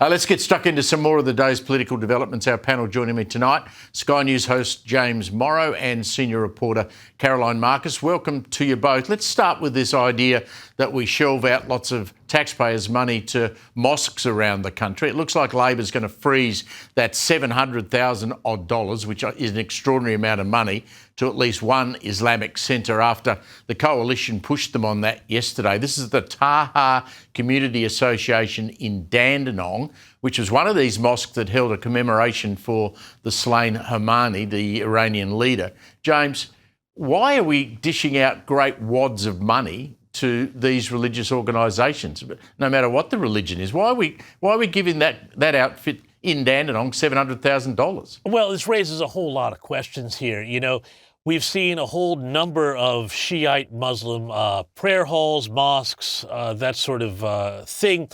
Let's get stuck into some more of the day's political developments. Our panel joining me tonight, Sky News host James Morrow and senior reporter Caroline Marcus. Welcome to you both. Let's start with this idea that we shelve out lots of taxpayers' money to mosques around the country. It looks like Labor's going to freeze that $700,000 odd, which is an extraordinary amount of money, to at least one Islamic centre after the coalition pushed them on that yesterday. This is the Taha Community Association in Dandenong, which was one of these mosques that held a commemoration for the slain Khamenei, the Iranian leader. James, why are we dishing out great wads of money to these religious organisations, no matter what the religion is? Why are we giving that outfit in Dandenong $700,000? Well, this raises a whole lot of questions here. You know, we've seen a whole number of Shi'ite Muslim prayer halls, mosques, that sort of thing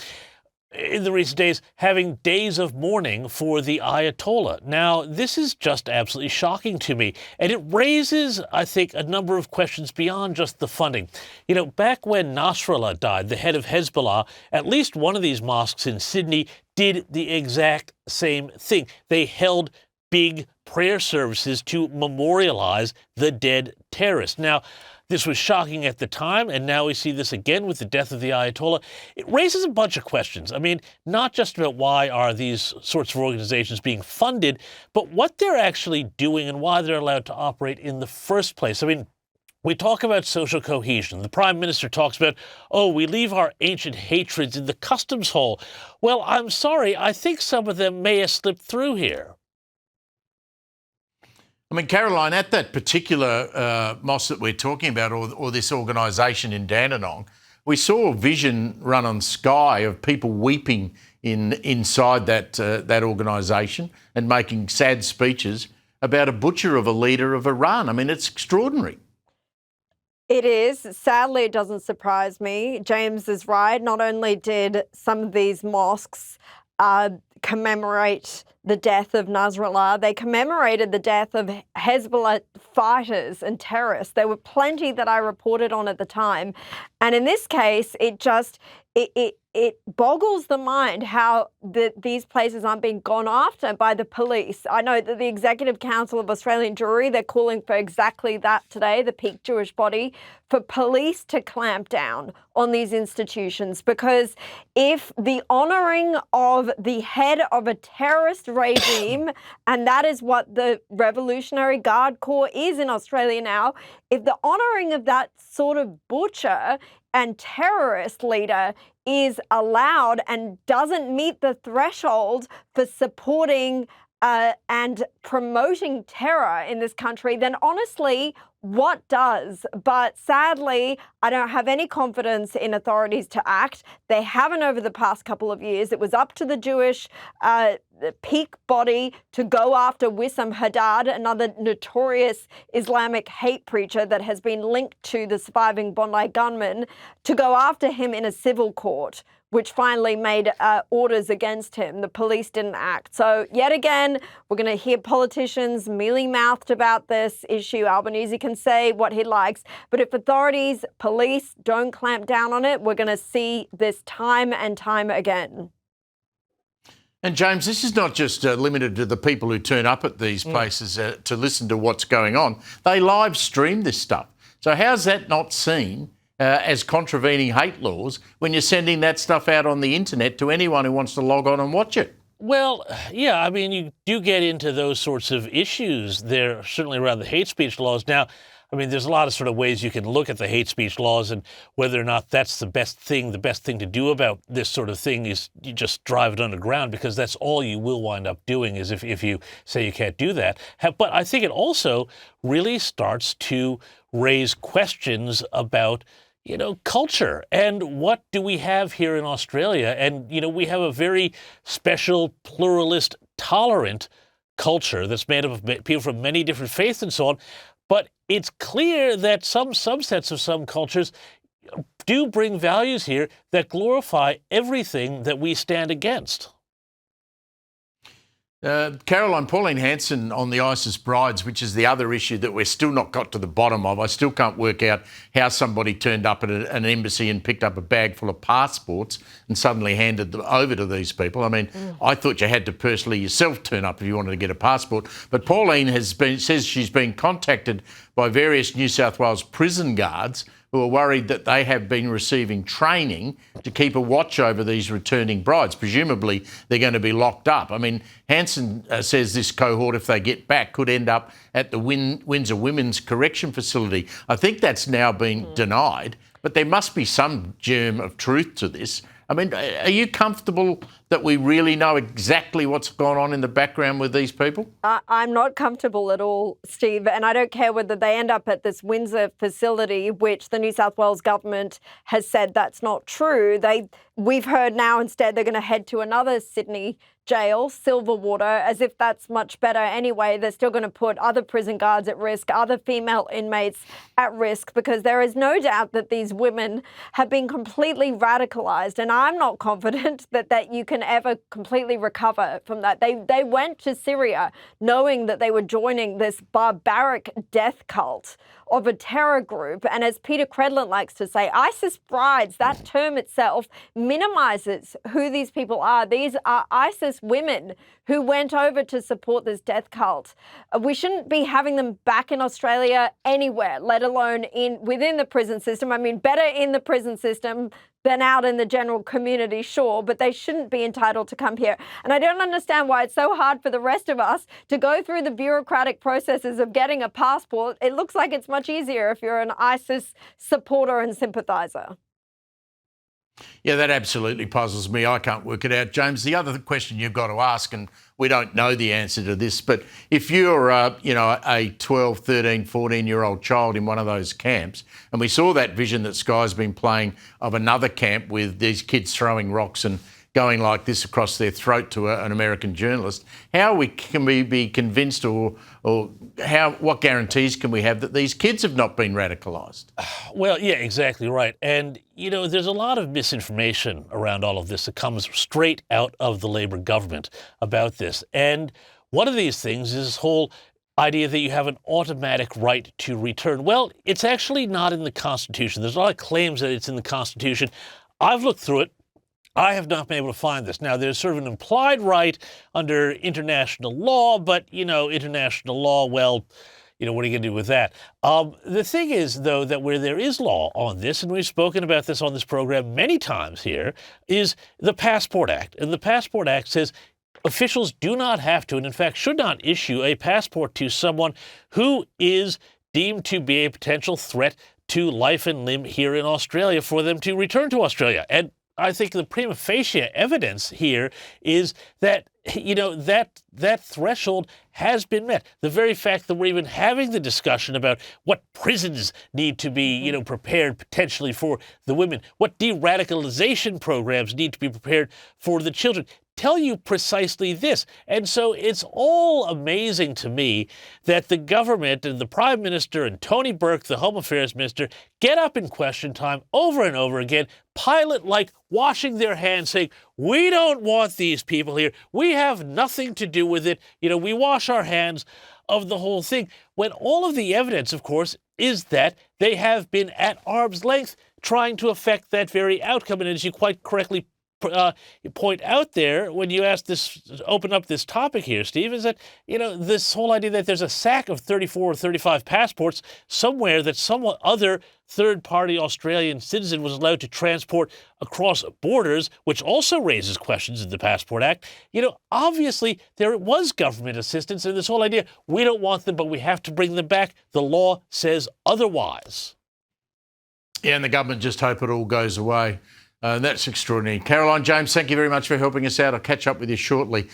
in the recent days, having days of mourning for the Ayatollah. Now, this is just absolutely shocking to me, and it raises, I think, a number of questions beyond just the funding. You know, back when Nasrallah died, the head of Hezbollah, at least one of these mosques in Sydney did the exact same thing. They held big prayer services to memorialise the dead terrorists. Now, this was shocking at the time, and now we see this again with the death of the Ayatollah. It raises a bunch of questions. I mean, not just about why are these sorts of organizations being funded, but what they're actually doing and why they're allowed to operate in the first place. I mean, we talk about social cohesion. The Prime Minister talks about, oh, we leave our ancient hatreds in the customs hall. Well, I'm sorry, I think some of them may have slipped through here. I mean, Caroline, at that particular mosque that we're talking about, or this organisation in Dandenong, we saw a vision run on Sky of people weeping inside that organisation and making sad speeches about a butcher of a leader of Iran. I mean, it's extraordinary. It is. Sadly, it doesn't surprise me. James is right. Not only did some of these mosques commemorate the death of Nasrallah, they commemorated the death of Hezbollah fighters and terrorists. There were plenty that I reported on at the time. And in this case, it boggles the mind how these places aren't being gone after by the police. I know that the Executive Council of Australian Jewry, they're calling for exactly that today, the peak Jewish body, for police to clamp down on these institutions. Because if the honouring of the head of a terrorist regime, and that is what the Revolutionary Guard Corps is in Australia now, if the honouring of that sort of butcher and terrorist leader is allowed and doesn't meet the threshold for supporting and promoting terror in this country, then honestly, what does? But sadly, I don't have any confidence in authorities to act. They haven't over the past couple of years. It was up to the Jewish peak body to go after Wissam Haddad, another notorious Islamic hate preacher that has been linked to the surviving Bondi gunman, to go after him in a civil court, which finally made orders against him. The police didn't act. So yet again, we're going to hear politicians mealy-mouthed about this issue. Albanese can say what he likes, but if authorities, police don't clamp down on it, we're going to see this time and time again. And James, this is not just limited to the people who turn up at these places to listen to what's going on. They live stream this stuff. So how's that not seen as contravening hate laws when you're sending that stuff out on the internet to anyone who wants to log on and watch it? Well, yeah, I mean, you do get into those sorts of issues there, certainly around the hate speech laws. Now, I mean, there's a lot of sort of ways you can look at the hate speech laws and whether or not that's the best thing to do about this sort of thing is you just drive it underground, because that's all you will wind up doing is if you say you can't do that. But I think it also really starts to raise questions about, you know, culture and what do we have here in Australia? And, you know, we have a very special, pluralist, tolerant culture that's made up of people from many different faiths and so on. But it's clear that some subsets of some cultures do bring values here that glorify everything that we stand against. Pauline Hanson on the ISIS brides, which is the other issue that we're still not got to the bottom of. I still can't work out how somebody turned up at an embassy and picked up a bag full of passports and suddenly handed them over to these people. I mean, I thought you had to personally yourself turn up if you wanted to get a passport. But Pauline says she's been contacted by various New South Wales prison guards who are worried that they have been receiving training to keep a watch over these returning brides. Presumably, they're going to be locked up. I mean, Hanson says this cohort, if they get back, could end up at the Windsor Women's Correction Facility. I think that's now been denied, but there must be some germ of truth to this. I mean, are you comfortable that we really know exactly what's gone on in the background with these people? I'm not comfortable at all, Steve, and I don't care whether they end up at this Windsor facility, which the New South Wales government has said that's not true. We've heard now instead they're going to head to another Sydney jail, Silverwater, as if that's much better anyway. They're still going to put other prison guards at risk, other female inmates at risk, because there is no doubt that these women have been completely radicalised, and I'm not confident that you can ever completely recover from that. They went to Syria knowing that they were joining this barbaric death cult of a terror group. And as Peter Credlin likes to say, ISIS brides, that term itself minimises who these people are. These are ISIS women who went over to support this death cult. We shouldn't be having them back in Australia anywhere, let alone within the prison system. I mean, better in the prison system than out in the general community, sure, but they shouldn't be entitled to come here. And I don't understand why it's so hard for the rest of us to go through the bureaucratic processes of getting a passport. It looks like it's much easier if you're an ISIS supporter and sympathiser. Yeah, that absolutely puzzles me. I can't work it out. James, the other question you've got to ask, and we don't know the answer to this, but if you're, a 12, 13, 14-year-old child in one of those camps, and we saw that vision that Sky's been playing of another camp with these kids throwing rocks and going like this across their throat to an American journalist, can we be convinced or what guarantees can we have that these kids have not been radicalised? Well, yeah, exactly right. And, there's a lot of misinformation around all of this that comes straight out of the Labor government about this. And one of these things is this whole idea that you have an automatic right to return. Well, it's actually not in the Constitution. There's a lot of claims that it's in the Constitution. I've looked through it. I have not been able to find this. Now, there's sort of an implied right under international law, but, international law, well, what are you going to do with that? The thing is, though, that where there is law on this, and we've spoken about this on this program many times here, is the Passport Act. And the Passport Act says officials do not have to, and in fact should not issue a passport to someone who is deemed to be a potential threat to life and limb here in Australia for them to return to Australia. And I think the prima facie evidence here is that, that threshold has been met. The very fact that we're even having the discussion about what prisons need to be, prepared potentially for the women, what de-radicalization programs need to be prepared for the children, tell you precisely this. And so it's all amazing to me that the government and the Prime Minister and Tony Burke, the Home Affairs Minister, get up in question time over and over again, Pilate-like washing their hands, saying, we don't want these people here. We have nothing to do with it. We wash our hands of the whole thing. When all of the evidence, of course, is that they have been at arm's length trying to affect that very outcome. And as you quite correctly point out there when you open up this topic here, Steve, is that, this whole idea that there's a sack of 34 or 35 passports somewhere that some other third-party Australian citizen was allowed to transport across borders, which also raises questions in the Passport Act. Obviously there was government assistance, and this whole idea, we don't want them, but we have to bring them back. The law says otherwise. Yeah, and the government just hope it all goes away. That's extraordinary. Caroline, James, thank you very much for helping us out. I'll catch up with you shortly.